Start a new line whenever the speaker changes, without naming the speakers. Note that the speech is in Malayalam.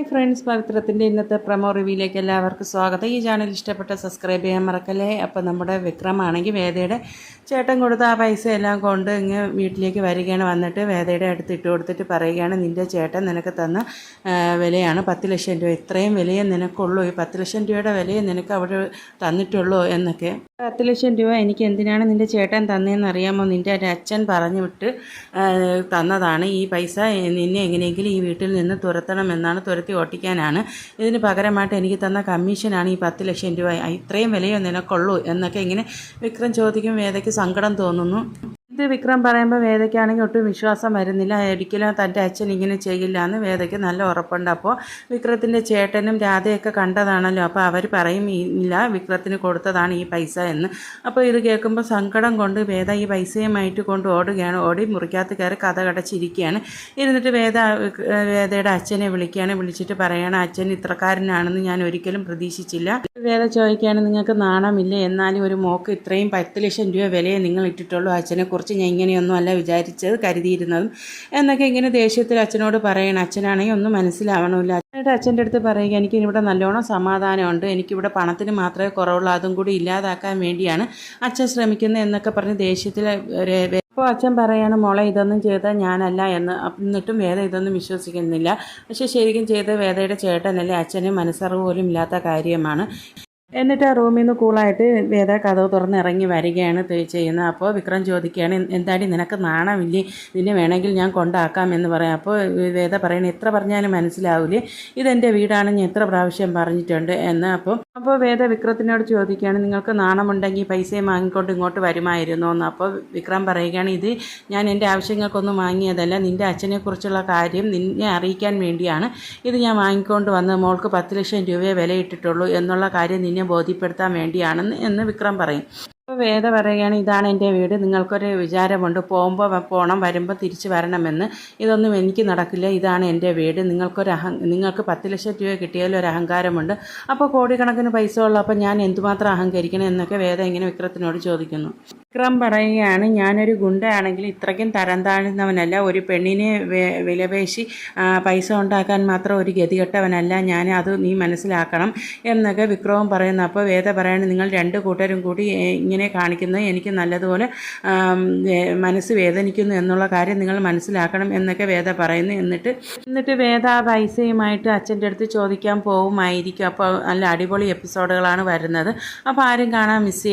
ഫ്രണ്ട്സ്, പവിത്രത്തിൻ്റെ ഇന്നത്തെ പ്രൊമോ റിവ്യൂയിലേക്ക് എല്ലാവർക്കും സ്വാഗതം. ഈ ചാനൽ ഇഷ്ടപ്പെട്ട സബ്സ്ക്രൈബ് ചെയ്യാൻ മറക്കല്ലേ. അപ്പോൾ നമ്മുടെ വിക്രമാണെങ്കിൽ വേദയുടെ ചേട്ടൻ കൊടുത്ത ആ പൈസ എല്ലാം കൊണ്ട് ഇങ്ങ് വീട്ടിലേക്ക് വരികയാണ്. വന്നിട്ട് വേദയുടെ അടുത്ത് ഇട്ട് കൊടുത്തിട്ട് പറയുകയാണ്, നിൻ്റെ ചേട്ടൻ നിനക്ക് തന്ന വിലയാണ് 10 ലക്ഷം രൂപ. ഇത്രയും വിലയെ നിനക്കുള്ളൂ, ഈ 10 ലക്ഷം രൂപയുടെ വിലയെ നിനക്ക് അവിടെ തന്നിട്ടുള്ളൂ എന്നൊക്കെ. 10 ലക്ഷം രൂപ എനിക്ക് എന്തിനാണ് നിൻ്റെ ചേട്ടൻ തന്നതെന്ന് അറിയാമോ? നിൻ്റെ അച്ഛൻ പറഞ്ഞു വിട്ട് തന്നതാണ്. ഈ പൈസ നിന്നെ എങ്ങനെയെങ്കിലും ഈ വീട്ടിൽ നിന്ന് തുരത്തണമെന്നാണ്, തുരത്തി ഓട്ടിക്കാനാണ്. ഇതിന് പകരമായിട്ട് എനിക്ക് തന്ന കമ്മീഷനാണ് ഈ 10 ലക്ഷം രൂപ. ഇത്രയും വിലയോ നിനക്കുള്ളൂ എന്നൊക്കെ ഇങ്ങനെ വിക്രം ചോദിക്കും. വേദയ്ക്ക് സങ്കടം തോന്നുന്നു. ഇത് വിക്രം പറയുമ്പോൾ വേദയ്ക്കാണെങ്കിൽ ഒട്ടും വിശ്വാസം വരുന്നില്ല. ഒരിക്കലും തൻ്റെ അച്ഛൻ ഇങ്ങനെ ചെയ്യില്ല എന്ന് വേദയ്ക്ക് നല്ല ഉറപ്പുണ്ട്. അപ്പോൾ വിക്രത്തിൻ്റെ ചേട്ടനും രാധയൊക്കെ കണ്ടതാണല്ലോ, അപ്പോൾ അവർ പറയും ഇല്ല, വിക്രത്തിന് കൊടുത്തതാണ് ഈ പൈസ എന്ന്. അപ്പോൾ ഇത് കേൾക്കുമ്പോൾ സങ്കടം കൊണ്ട് വേദ ഈ പൈസയുമായിട്ട് കൊണ്ട് ഓടുകയാണ്. ഓടി മുറിക്കകത്ത് കയറി കഥ കടച്ചിരിക്കുകയാണ്. ഇരുന്നിട്ട് വേദയുടെ അച്ഛനെ വിളിക്കുകയാണ്. വിളിച്ചിട്ട് പറയുകയാണ്, അച്ഛൻ ഇത്രക്കാരനാണെന്ന് ഞാൻ ഒരിക്കലും പ്രതീക്ഷിച്ചില്ല. വേദ ചോദിക്കുകയാണ്, നിങ്ങൾക്ക് നാണമില്ല? എന്നാലും ഒരു മോക്ക് ഇത്രയും 10 ലക്ഷം രൂപ വിലയെ നിങ്ങൾ ഇട്ടിട്ടുള്ളൂ. അച്ഛനെ കുറിച്ച് ഞാൻ ഇങ്ങനെയൊന്നും അല്ല വിചാരിച്ചത്, കരുതിയിരുന്നതും എന്നൊക്കെ ഇങ്ങനെ ദേഷ്യത്തിൽ അച്ഛനോട് പറയണം. അച്ഛനാണെങ്കിൽ ഒന്നും മനസ്സിലാവണമില്ല. എന്നിട്ട് അച്ഛൻ്റെ അടുത്ത് പറയുക, എനിക്ക് ഇവിടെ നല്ലോണം സമാധാനമുണ്ട്, എനിക്കിവിടെ പണത്തിന് മാത്രമേ കുറവുള്ളൂ, അതും കൂടി ഇല്ലാതാക്കാൻ വേണ്ടിയാണ് അച്ഛൻ ശ്രമിക്കുന്നത് എന്നൊക്കെ പറഞ്ഞ് ദേഷ്യത്തിൽ അപ്പോൾ അച്ഛൻ പറയാണ്, മോളെ ഇതൊന്നും ചെയ്താൽ ഞാനല്ല എന്ന്. എന്നിട്ടും വേദ ഇതൊന്നും വിശ്വസിക്കുന്നില്ല. പക്ഷെ ശരിക്കും ചെയ്ത വേദയുടെ ചേട്ടനല്ലേ, അച്ഛന് മനസ്സറിവ് പോലും ഇല്ലാത്ത കാര്യമാണ്. എന്നിട്ട് ആ റൂമിൽ നിന്ന് കൂളായിട്ട് വേദ കഥവ് തുറന്ന് ഇറങ്ങി വരികയാണ് ചെയ്യുന്നത്. അപ്പോൾ വിക്രം ചോദിക്കുകയാണ്, എന്താടി നിനക്ക് നാണമില്ലേ? ഇതിനെ വേണമെങ്കിൽ ഞാൻ കൊണ്ടാക്കാം എന്ന് പറയാം. അപ്പോൾ വേദ പറയണേ, എത്ര പറഞ്ഞാലും മനസ്സിലാവില്ലേ, ഇതെൻ്റെ വീടാണ്, ഞാൻ എത്ര പ്രാവശ്യം പറഞ്ഞിട്ടുണ്ട് എന്ന്. അപ്പോൾ വേദ വിക്രത്തിനോട് ചോദിക്കുകയാണ്, നിങ്ങൾക്ക് നാണമുണ്ടെങ്കിൽ പൈസയും വാങ്ങിക്കൊണ്ട് ഇങ്ങോട്ട് വരുമായിരുന്നു എന്ന്. അപ്പോൾ വിക്രം പറയുകയാണ്, ഇത് ഞാൻ എൻ്റെ ആവശ്യങ്ങൾക്കൊന്നും വാങ്ങിയതല്ല, നിൻ്റെ അച്ഛനെക്കുറിച്ചുള്ള കാര്യം നിന്നെ അറിയിക്കാൻ വേണ്ടിയാണ് ഇത് ഞാൻ വാങ്ങിക്കൊണ്ട് വന്നത്. മോൾക്ക് 10 ലക്ഷം രൂപയെ വിലയിട്ടിട്ടുള്ളൂ എന്നുള്ള കാര്യം നിന്നെ ബോധ്യപ്പെടുത്താൻ വേണ്ടിയാണെന്ന് എന്ന് വിക്രം പറയും. അപ്പോൾ വേദ പറയുകയാണ്, ഇതാണ് എൻ്റെ വീട്, നിങ്ങൾക്കൊരു വിചാരമുണ്ട് പോകുമ്പോൾ പോകണം, വരുമ്പോൾ തിരിച്ച് വരണമെന്ന്. ഇതൊന്നും എനിക്ക് നടക്കില്ല, ഇതാണ് എൻ്റെ വീട്. നിങ്ങൾക്ക് 10 ലക്ഷം രൂപ കിട്ടിയാലും ഒരു അഹങ്കാരമുണ്ട്, അപ്പോൾ കോടിക്കണക്കിന് പൈസ ഉള്ളപ്പോൾ ഞാൻ എന്തുമാത്രം അഹങ്കരിക്കണം എന്നൊക്കെ വേദ ഇങ്ങനെ വിക്രത്തിനോട് ചോദിക്കുന്നു. വിക്രം പറയുകയാണ്, ഞാനൊരു ഗുണ്ടയാണെങ്കിൽ ഇത്രയ്ക്കും തരം താഴ്ന്നവനല്ല, ഒരു പെണ്ണിനെ വിലപേശി പൈസ ഉണ്ടാക്കാൻ മാത്രം ഒരു ഗതികെട്ടവനല്ല ഞാൻ, അത് നീ മനസ്സിലാക്കണം എന്നൊക്കെ വിക്രവും പറയുന്നു. അപ്പോൾ വേദ പറയാണ്, നിങ്ങൾ 2 കൂട്ടരും കൂടി ഇങ്ങനെ കാണിക്കുന്നത് എനിക്ക് നല്ലതുപോലെ മനസ്സ് വേദനിക്കുന്നു എന്നുള്ള കാര്യം നിങ്ങൾ മനസ്സിലാക്കണം എന്നൊക്കെ വേദ പറയുന്നു. എന്നിട്ട് വേദ ആ പൈസയുമായിട്ട് അച്ഛൻ്റെ അടുത്ത് ചോദിക്കാൻ പോവുമായിരിക്കും. അപ്പോൾ നല്ല അടിപൊളി എപ്പിസോഡുകളാണ് വരുന്നത്. അപ്പോൾ ആരും കാണാൻ മിസ്